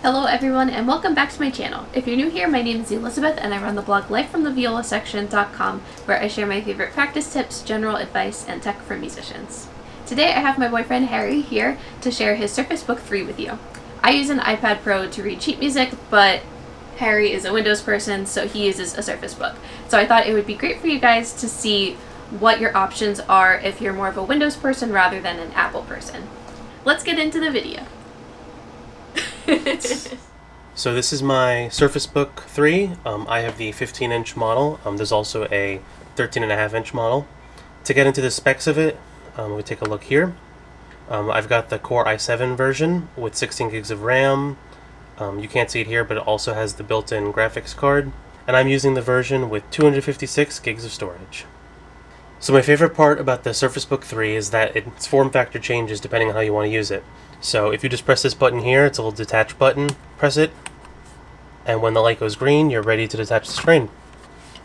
Hello everyone and welcome back to my channel. If you're new here, my name is Elizabeth and I run the blog lifefromtheviola.com where I share my favorite practice tips, general advice, and tech for musicians. Today I have my boyfriend Harry here to share his Surface Book 3 with you. I use an iPad Pro to read sheet music, but Harry is a Windows person, so he uses a Surface Book. So I thought it would be great for you guys to see what your options are if you're more of a Windows person rather than an Apple person. Let's get into the video. So this is my Surface Book 3. I have the 15-inch model. There's also a 13.5-inch model. To get into the specs of it, we take a look here. I've got the Core i7 version with 16 gigs of RAM. You can't see it here, but it also has the built-in graphics card. And I'm using the version with 256 gigs of storage. So my favorite part about the Surface Book 3 is that its form factor changes depending on how you want to use it. So if you just press this button here, it's a little detach button, press it, and when the light goes green, you're ready to detach the screen.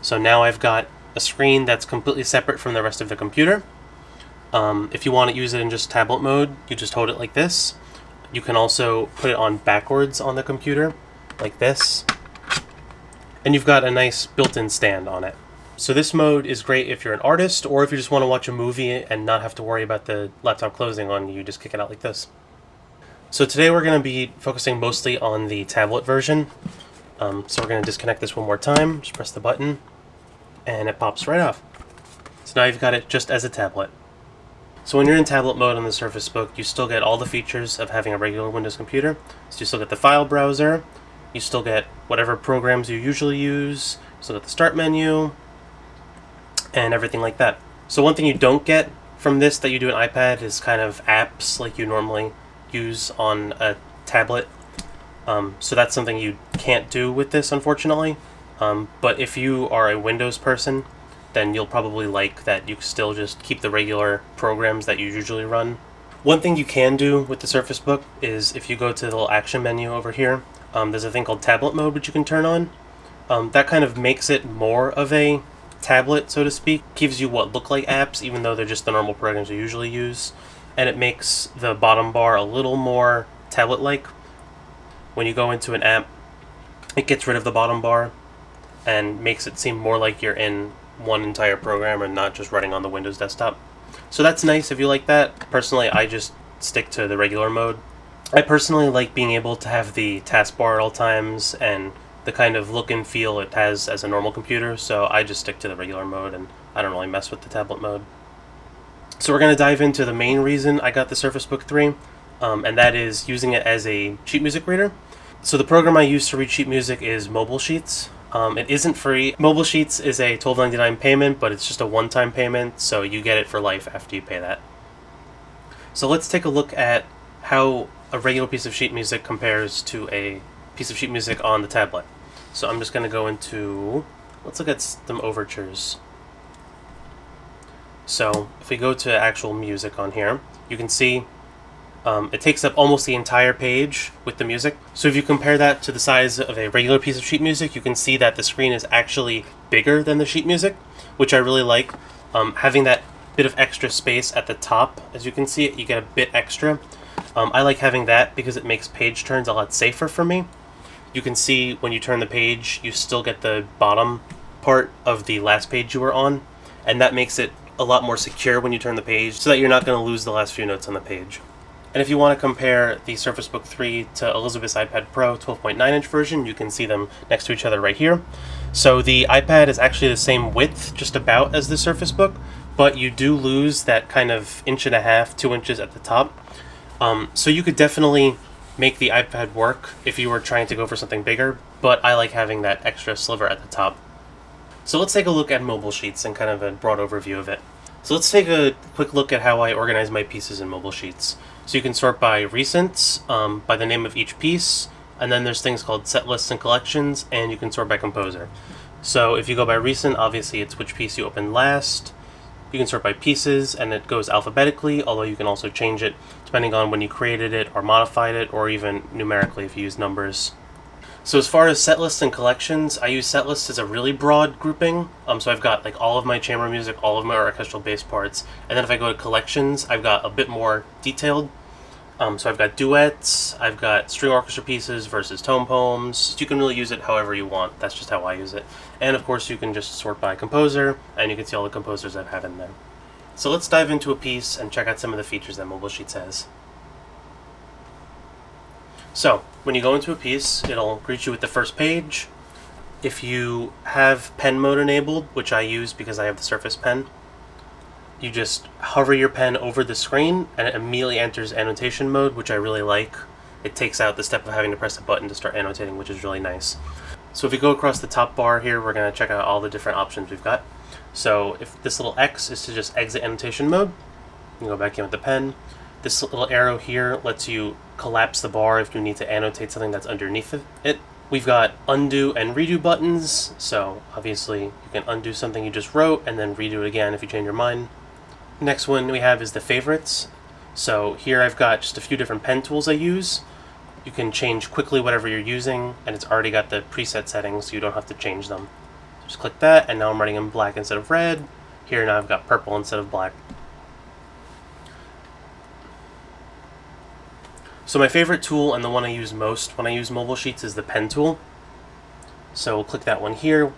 So now I've got a screen that's completely separate from the rest of the computer. If you want to use it in just tablet mode, you just hold it like this. You can also put it on backwards on the computer, like this. And you've got a nice built-in stand on it. So this mode is great if you're an artist, or if you just want to watch a movie and not have to worry about the laptop closing on you, just kick it out like this. So today we're going to be focusing mostly on the tablet version. So we're going to disconnect this one more time, just press the button, and it pops right off. So now you've got it just as a tablet. So when you're in tablet mode on the Surface Book, you still get all the features of having a regular Windows computer. So you still get the file browser, you still get whatever programs you usually use, you still get the start menu, and everything like that. So one thing you don't get from this that you do on iPad is kind of apps like you normally use on a tablet. So that's something you can't do with this, unfortunately. But if you are a Windows person, then you'll probably like that you still just keep the regular programs that you usually run. One thing you can do with the Surface Book is if you go to the little action menu over here, there's a thing called tablet mode which you can turn on. That kind of makes it more of a tablet, so to speak. Gives you what look like apps, even though they're just the normal programs you usually use. And it makes the bottom bar a little more tablet-like. When you go into an app, it gets rid of the bottom bar and makes it seem more like you're in one entire program and not just running on the Windows desktop. So that's nice if you like that. Personally, I just stick to the regular mode. I personally like being able to have the taskbar at all times and the kind of look and feel it has as a normal computer, so I just stick to the regular mode and I don't really mess with the tablet mode. So we're going to dive into the main reason I got the Surface Book 3, and that is using it as a sheet music reader. So the program I use to read sheet music is MobileSheets. It isn't free. MobileSheets is a $12.99 payment, but it's just a one-time payment, so you get it for life after you pay that. So let's take a look at how a regular piece of sheet music compares to a piece of sheet music on the tablet. So I'm just going to go into, let's look at some overtures. So if we go to actual music on here, you can see it takes up almost the entire page with the music. So if you compare that to the size of a regular piece of sheet music, you can see that the screen is actually bigger than the sheet music, which I really like. Having that bit of extra space at the top, as you can see it, you get a bit extra. I like having that because it makes page turns a lot safer for me. You can see when you turn the page, you still get the bottom part of the last page you were on, and that makes it a lot more secure when you turn the page so that you're not going to lose the last few notes on the page. And if you want to compare the Surface Book 3 to Elizabeth's iPad Pro 12.9-inch version, you can see them next to each other right here. So the iPad is actually the same width, just about, as the Surface Book, but you do lose that kind of 1.5 to 2 inches at the top. So you could definitely make the iPad work if you were trying to go for something bigger, but I like having that extra sliver at the top. So let's take a look at MobileSheets and kind of a broad overview of it. So let's take a quick look at how I organize my pieces in MobileSheets. So you can sort by recent, by the name of each piece, and then there's things called set lists and collections, and you can sort by composer. So if you go by recent, obviously it's which piece you opened last. You can sort by pieces, and it goes alphabetically, although you can also change it depending on when you created it or modified it, or even numerically if you use numbers. So as far as set lists and collections, I use set lists as a really broad grouping. So I've got like all of my chamber music, all of my orchestral bass parts, and then if I go to collections, I've got a bit more detailed. So I've got duets, I've got string orchestra pieces versus tone poems. You can really use it however you want. That's just how I use it. And of course you can just sort by composer, and you can see all the composers I've had in there. So let's dive into a piece and check out some of the features that MobileSheets has. So when you go into a piece, it'll greet you with the first page. If you have pen mode enabled, which I use because I have the Surface Pen, you just hover your pen over the screen and it immediately enters annotation mode, which I really like. It takes out the step of having to press a button to start annotating, which is really nice. So if we go across the top bar here, we're going to check out all the different options we've got. So if this little X is to just exit annotation mode, you can go back in with the pen. This little arrow here lets you collapse the bar if you need to annotate something that's underneath it. We've got undo and redo buttons, so obviously you can undo something you just wrote and then redo it again if you change your mind. Next one we have is the favorites. So here I've got just a few different pen tools I use. You can change quickly whatever you're using, and it's already got the preset settings so you don't have to change them. Just click that, and now I'm writing in black instead of red. Here now I've got purple instead of black. So my favorite tool, and the one I use most when I use MobileSheets, is the pen tool. So we'll click that one here,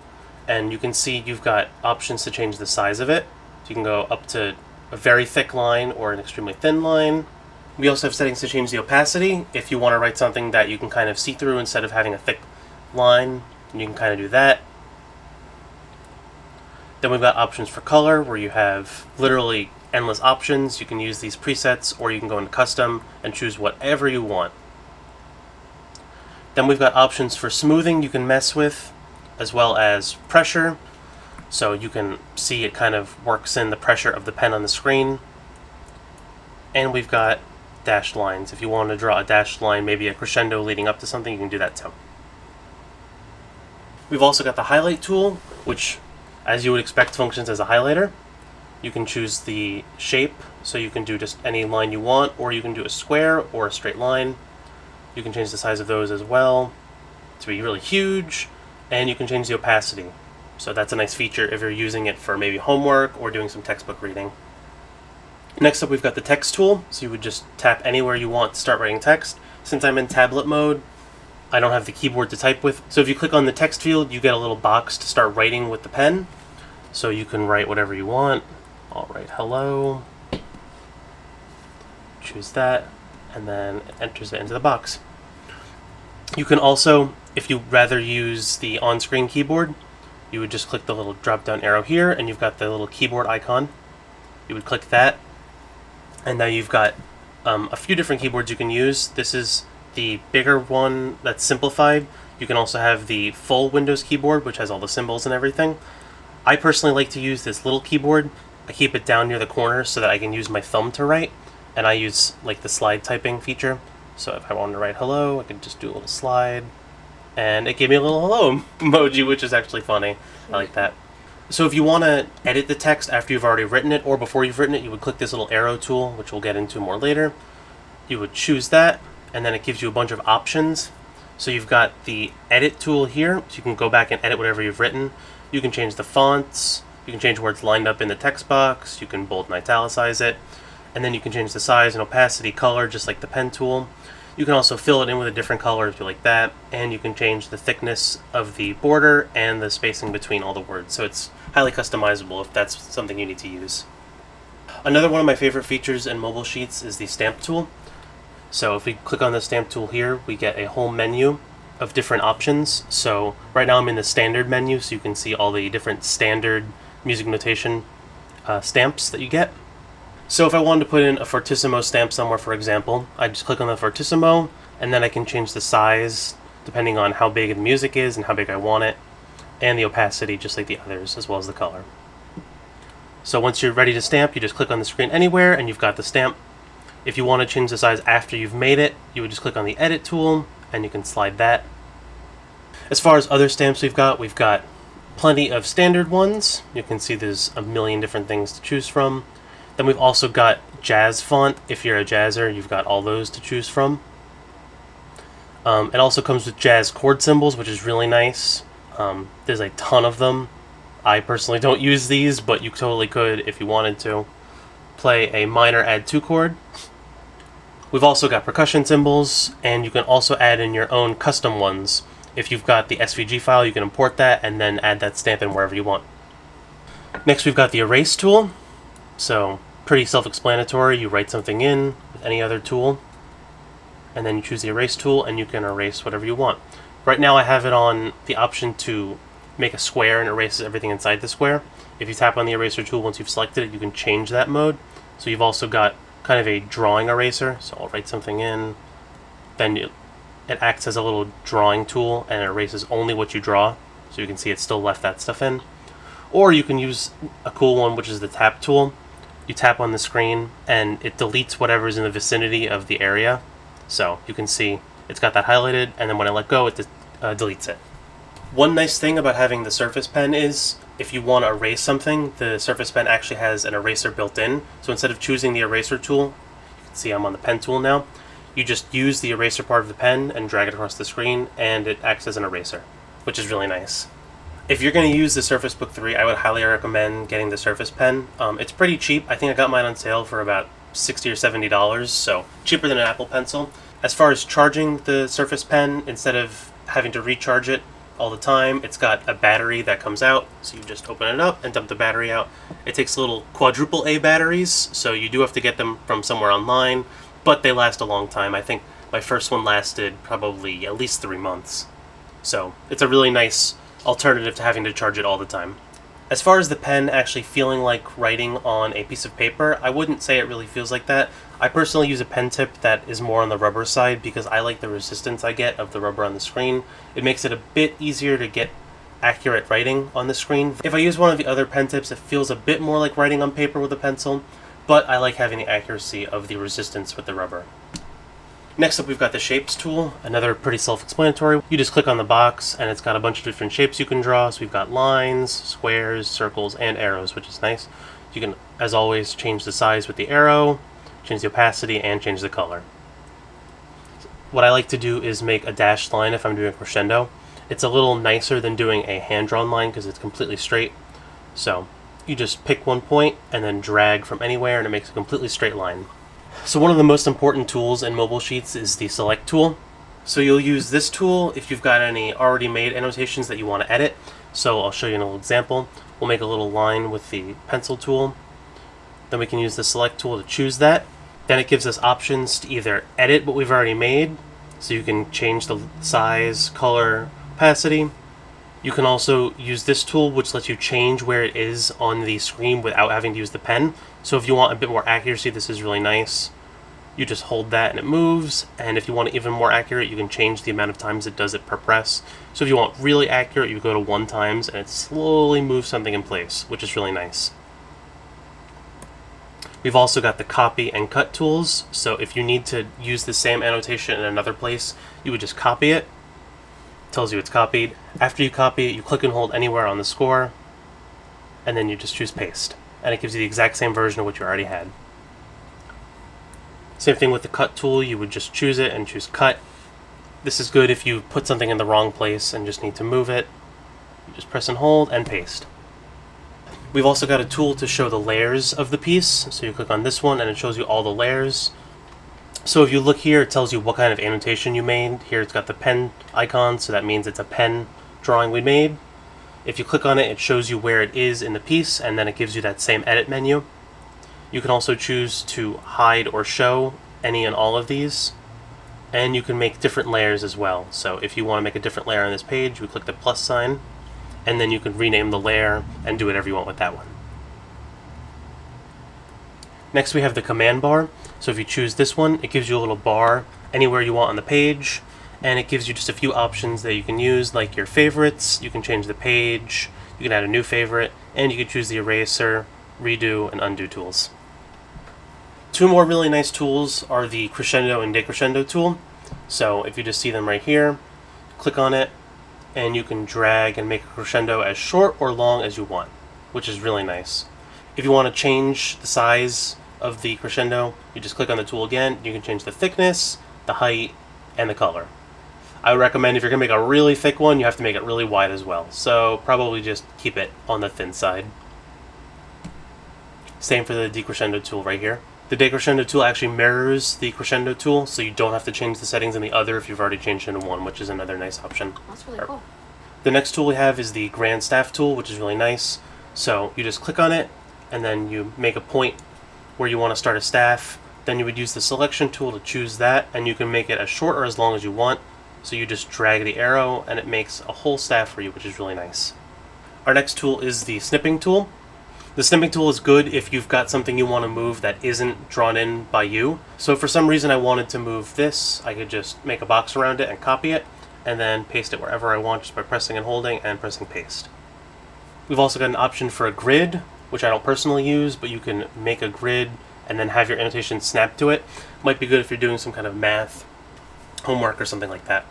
and you can see you've got options to change the size of it. So you can go up to a very thick line or an extremely thin line. We also have settings to change the opacity. If you want to write something that you can kind of see through instead of having a thick line, you can kind of do that. Then we've got options for color, where you have literally endless options. You can use these presets, or you can go into custom and choose whatever you want. Then we've got options for smoothing you can mess with, as well as pressure. So you can see it kind of works in the pressure of the pen on the screen. And we've got dashed lines. If you want to draw a dashed line, maybe a crescendo leading up to something, you can do that too. We've also got the highlight tool, which, as you would expect, functions as a highlighter. You can choose the shape, so you can do just any line you want, or you can do a square or a straight line. You can change the size of those as well to be really huge, and you can change the opacity. So that's a nice feature if you're using it for maybe homework or doing some textbook reading. Next up, we've got the text tool, so you would just tap anywhere you want to start writing text. Since I'm in tablet mode, I don't have the keyboard to type with, so if you click on the text field, you get a little box to start writing with the pen. So you can write whatever you want. I'll write hello, choose that, and then it enters it into the box. You can also, if you'd rather use the on-screen keyboard, you would just click the little drop-down arrow here, and you've got the little keyboard icon. You would click that, and now you've got a few different keyboards you can use. This is the bigger one that's simplified. You can also have the full Windows keyboard, which has all the symbols and everything. I personally like to use this little keyboard. I keep it down near the corner so that I can use my thumb to write, and I use like the slide typing feature. So if I wanted to write hello, I could just do a little slide, and it gave me a little hello emoji, which is actually funny. I like that. So if you want to edit the text after you've already written it, or before you've written it, you would click this little arrow tool, which we'll get into more later. You would choose that, and then it gives you a bunch of options. So you've got the edit tool here, so you can go back and edit whatever you've written. You can change the fonts, you can change where it's lined up in the text box, you can bold and italicize it, and then you can change the size and opacity, color, just like the pen tool. You can also fill it in with a different color if you like that, and you can change the thickness of the border and the spacing between all the words, so it's highly customizable if that's something you need to use. Another one of my favorite features in MobileSheets is the stamp tool. So if we click on the stamp tool here, we get a whole menu of different options. So right now I'm in the standard menu, so you can see all the different standard music notation stamps that you get. So if I wanted to put in a fortissimo stamp somewhere, for example, I just click on the fortissimo, and then I can change the size depending on how big the music is and how big I want it, and the opacity just like the others, as well as the color. So once you're ready to stamp, you just click on the screen anywhere and you've got the stamp. If you want to change the size after you've made it, you would just click on the edit tool and you can slide that. As far as other stamps we've got plenty of standard ones. You can see there's a million different things to choose from. Then we've also got jazz font. If you're a jazzer, you've got all those to choose from. It also comes with jazz chord symbols, which is really nice. There's a ton of them. I personally don't use these, but you totally could if you wanted to. Play a minor add 2 chord. We've also got percussion symbols, and you can also add in your own custom ones. If you've got the SVG file, you can import that and then add that stamp in wherever you want. Next, we've got the erase tool. So pretty self-explanatory. You write something in with any other tool, and then you choose the erase tool and you can erase whatever you want. Right now I have it on the option to make a square and erases everything inside the square. If you tap on the eraser tool once you've selected it, you can change that mode. So you've also got kind of a drawing eraser. So I'll write something in, then it acts as a little drawing tool and it erases only what you draw. So you can see it still left that stuff in. Or you can use a cool one, which is the tap tool. You tap on the screen and it deletes whatever's in the vicinity of the area. So you can see it's got that highlighted, and then when I let go, it deletes it. One nice thing about having the Surface Pen is if you want to erase something, the Surface Pen actually has an eraser built in. So instead of choosing the eraser tool, you can see I'm on the pen tool now, you just use the eraser part of the pen and drag it across the screen, and it acts as an eraser, which is really nice. If you're going to use the Surface Book 3, I would highly recommend getting the Surface Pen. It's pretty cheap. I think I got mine on sale for about $60 or $70, so cheaper than an Apple Pencil. As far as charging the Surface Pen, instead of having to recharge it all the time, it's got a battery that comes out, so you just open it up and dump the battery out. It takes little quadruple A batteries, so you do have to get them from somewhere online, but they last a long time. I think my first one lasted probably at least 3 months. So it's a really nice alternative to having to charge it all the time. As far as the pen actually feeling like writing on a piece of paper, I wouldn't say it really feels like that. I personally use a pen tip that is more on the rubber side because I like the resistance I get of the rubber on the screen. It makes it a bit easier to get accurate writing on the screen. If I use one of the other pen tips, it feels a bit more like writing on paper with a pencil, but I like having the accuracy of the resistance with the rubber. Next up, we've got the Shapes tool, another pretty self-explanatory. You just click on the box and it's got a bunch of different shapes you can draw. So we've got lines, squares, circles, and arrows, which is nice. You can, as always, change the size with the arrow, change the opacity, and change the color. What I like to do is make a dashed line if I'm doing a crescendo. It's a little nicer than doing a hand-drawn line because it's completely straight. So you just pick one point and then drag from anywhere and it makes a completely straight line. So one of the most important tools in MobileSheets is the Select tool. So you'll use this tool if you've got any already made annotations that you want to edit. So I'll show you a little example. We'll make a little line with the pencil tool. Then we can use the Select tool to choose that. Then it gives us options to either edit what we've already made, so you can change the size, color, opacity. You can also use this tool, which lets you change where it is on the screen without having to use the pen. So if you want a bit more accuracy, this is really nice. You just hold that and it moves, and if you want it even more accurate, you can change the amount of times it does it per press. So if you want really accurate, you go to 1 times and it slowly moves something in place, which is really nice. We've also got the copy and cut tools, so if you need to use the same annotation in another place, you would just copy it. It tells you it's copied. After you copy it, you click and hold anywhere on the score, and then you just choose paste. And it gives you the exact same version of what you already had. Same thing with the cut tool, you would just choose it and choose cut. This is good if you put something in the wrong place and just need to move it. You just press and hold and paste. We've also got a tool to show the layers of the piece. So you click on this one and it shows you all the layers. So if you look here, it tells you what kind of annotation you made. Here it's got the pen icon, so that means it's a pen drawing we made. If you click on it, it shows you where it is in the piece, and then it gives you that same edit menu. You can also choose to hide or show any and all of these. And you can make different layers as well. So if you want to make a different layer on this page, you click the plus sign, and then you can rename the layer and do whatever you want with that one. Next we have the command bar. So if you choose this one, it gives you a little bar anywhere you want on the page, and it gives you just a few options that you can use, like your favorites. You can change the page, you can add a new favorite, and you can choose the eraser, redo, and undo tools. Two more really nice tools are the crescendo and decrescendo tool. So if you just see them right here, click on it, and you can drag and make a crescendo as short or long as you want, which is really nice. If you want to change the size of the crescendo, you just click on the tool again. You can change the thickness, the height, and the color. I would recommend if you're going to make a really thick one, you have to make it really wide as well. So probably just keep it on the thin side. Same for the decrescendo tool right here. The decrescendo tool actually mirrors the crescendo tool, so you don't have to change the settings in the other if you've already changed it in one, which is another nice option. That's really cool. The next tool we have is the grand staff tool, which is really nice. So you just click on it, and then you make a point where you want to start a staff. Then you would use the selection tool to choose that, and you can make it as short or as long as you want. So you just drag the arrow, and it makes a whole staff for you, which is really nice. Our next tool is the snipping tool. The snipping tool is good if you've got something you want to move that isn't drawn in by you. So if for some reason I wanted to move this, I could just make a box around it and copy it, and then paste it wherever I want just by pressing and holding and pressing paste. We've also got an option for a grid, which I don't personally use, but you can make a grid and then have your annotation snap to it. Might be good if you're doing some kind of math homework or something like that.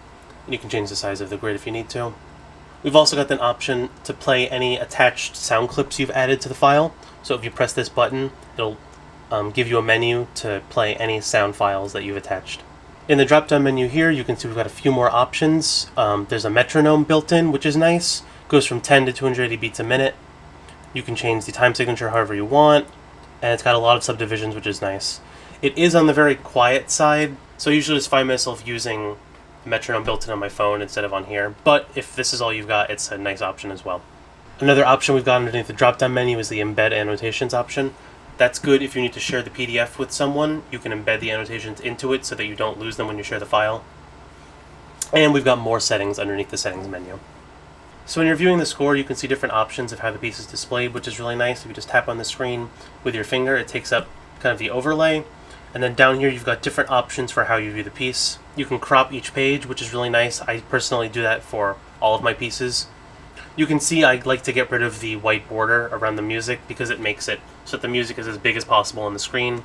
And you can change the size of the grid if you need to. We've also got an option to play any attached sound clips you've added to the file. So if you press this button, it'll give you a menu to play any sound files that you've attached. In the drop-down menu here, you can see we've got a few more options. There's a metronome built in, which is nice. Goes from 10 to 280 beats a minute. You can change the time signature however you want, and it's got a lot of subdivisions, which is nice. It is on the very quiet side, so I usually just find myself using metronome built in on my phone instead of on here, but if this is all you've got, it's a nice option as well. Another option we've got underneath the drop-down menu is the embed annotations option. That's good if you need to share the PDF with someone. You can embed the annotations into it so that you don't lose them when you share the file. And we've got more settings underneath the settings menu. So when you're viewing the score, you can see different options of how the piece is displayed, which is really nice. If you just tap on the screen with your finger, it takes up kind of the overlay. And then down here, you've got different options for how you view the piece. You can crop each page, which is really nice. I personally do that for all of my pieces. You can see I like to get rid of the white border around the music because it makes it so that the music is as big as possible on the screen.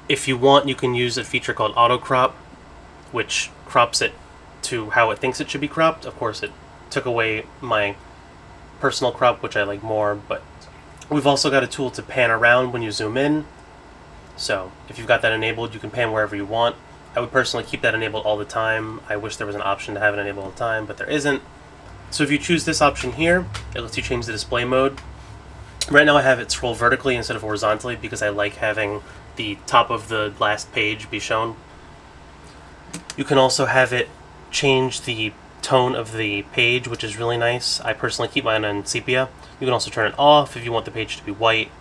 If you want, you can use a feature called auto crop, which crops it to how it thinks it should be cropped. Of course, it took away my personal crop, which I like more, but we've also got a tool to pan around when you zoom in. So if you've got that enabled, you can pan wherever you want. I would personally keep that enabled all the time. I wish there was an option to have it enabled all the time, but there isn't. So if you choose this option here, it lets you change the display mode. Right now I have it scroll vertically instead of horizontally because I like having the top of the last page be shown. You can also have it change the tone of the page, which is really nice. I personally keep mine on sepia. You can also turn it off if you want the page to be white,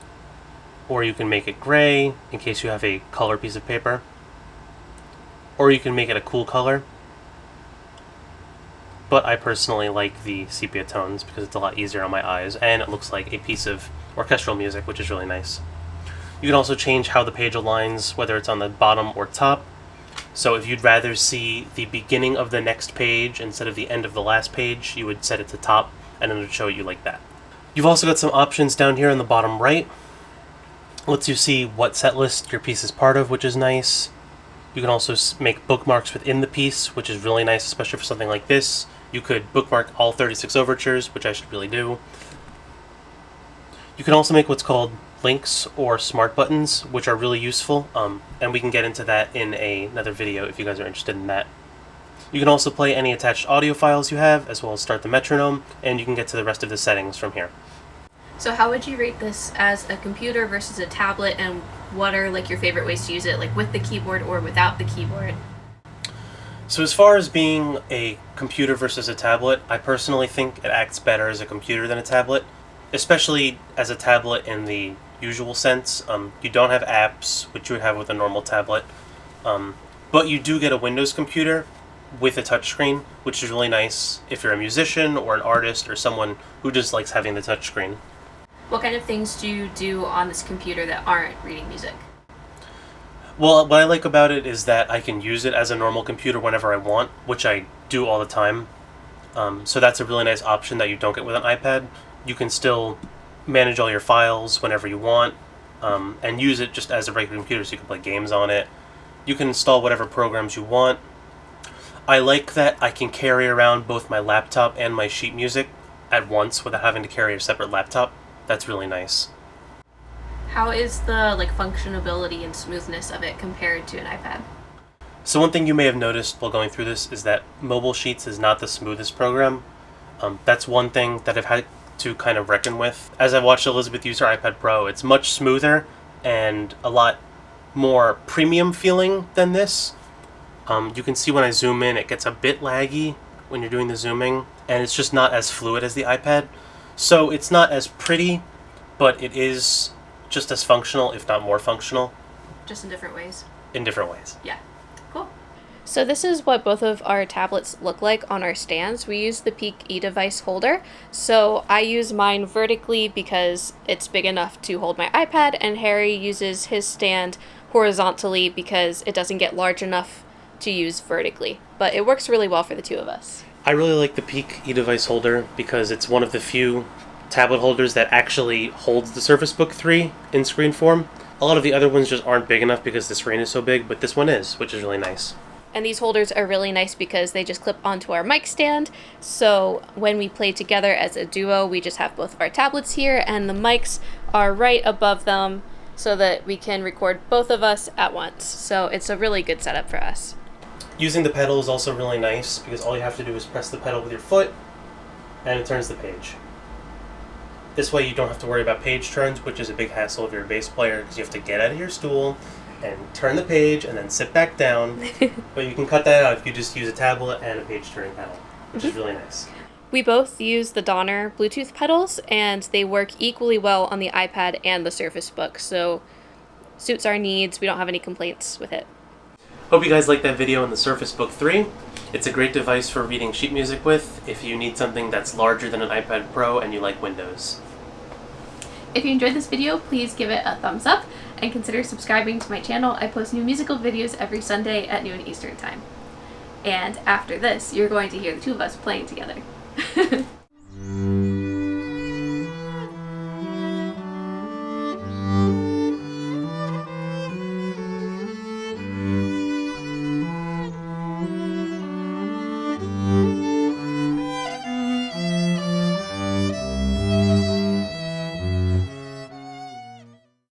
or you can make it gray in case you have a color piece of paper, or you can make it a cool color. But I personally like the sepia tones because it's a lot easier on my eyes, and it looks like a piece of orchestral music, which is really nice. You can also change how the page aligns, whether it's on the bottom or top. So if you'd rather see the beginning of the next page instead of the end of the last page, you would set it to top, and it would show you like that. You've also got some options down here in the bottom right. Lets you see what set list your piece is part of, which is nice. You can also make bookmarks within the piece, which is really nice, especially for something like this. You could bookmark all 36 overtures, which I should really do. You can also make what's called links or smart buttons, which are really useful, and we can get into that in another video if you guys are interested in that. You can also play any attached audio files you have, as well as start the metronome, and you can get to the rest of the settings from here. So how would you rate this as a computer versus a tablet, and what are like your favorite ways to use it, like with the keyboard or without the keyboard? So as far as being a computer versus a tablet, I personally think it acts better as a computer than a tablet, especially as a tablet in the usual sense. You don't have apps, which you would have with a normal tablet, but you do get a Windows computer with a touchscreen, which is really nice if you're a musician or an artist or someone who just likes having the touchscreen. What kind of things do you do on this computer that aren't reading music? Well, what I like about it is that I can use it as a normal computer whenever I want, which I do all the time. So that's a really nice option that you don't get with an iPad. You can still manage all your files whenever you want, and use it just as a regular computer, so you can play games on it. You can install whatever programs you want. I like that I can carry around both my laptop and my sheet music at once without having to carry a separate laptop. That's really nice. How is the functionability and smoothness of it compared to an iPad? So one thing you may have noticed while going through this is that MobileSheets is not the smoothest program. That's one thing that I've had to kind of reckon with. As I watched Elizabeth use her iPad Pro, it's much smoother and a lot more premium feeling than this. You can see when I zoom in, it gets a bit laggy when you're doing the zooming, and it's just not as fluid as the iPad. So it's not as pretty, but it is just as functional, if not more functional. Just in different ways. In different ways. Yeah. Cool. So this is what both of our tablets look like on our stands. We use the Peak eDevice holder. So I use mine vertically because it's big enough to hold my iPad, and Harry uses his stand horizontally because it doesn't get large enough to use vertically. But it works really well for the two of us. I really like the Peak eDevice holder because it's one of the few tablet holders that actually holds the Surface Book 3 in screen form. A lot of the other ones just aren't big enough because the screen is so big, but this one is, which is really nice. And these holders are really nice because they just clip onto our mic stand. So when we play together as a duo, we just have both of our tablets here, and the mics are right above them so that we can record both of us at once. So it's a really good setup for us. Using the pedal is also really nice because all you have to do is press the pedal with your foot and it turns the page. This way you don't have to worry about page turns, which is a big hassle if you're a bass player because you have to get out of your stool and turn the page and then sit back down. But you can cut that out if you just use a tablet and a page turning pedal, which is really nice. We both use the Donner Bluetooth pedals, and they work equally well on the iPad and the Surface Book, so suits our needs. We don't have any complaints with it. Hope you guys liked that video on the Surface Book 3. It's a great device for reading sheet music with if you need something that's larger than an iPad Pro and you like Windows. If you enjoyed this video, please give it a thumbs up and consider subscribing to my channel. I post new musical videos every Sunday at noon Eastern Time. And after this, you're going to hear the two of us playing together.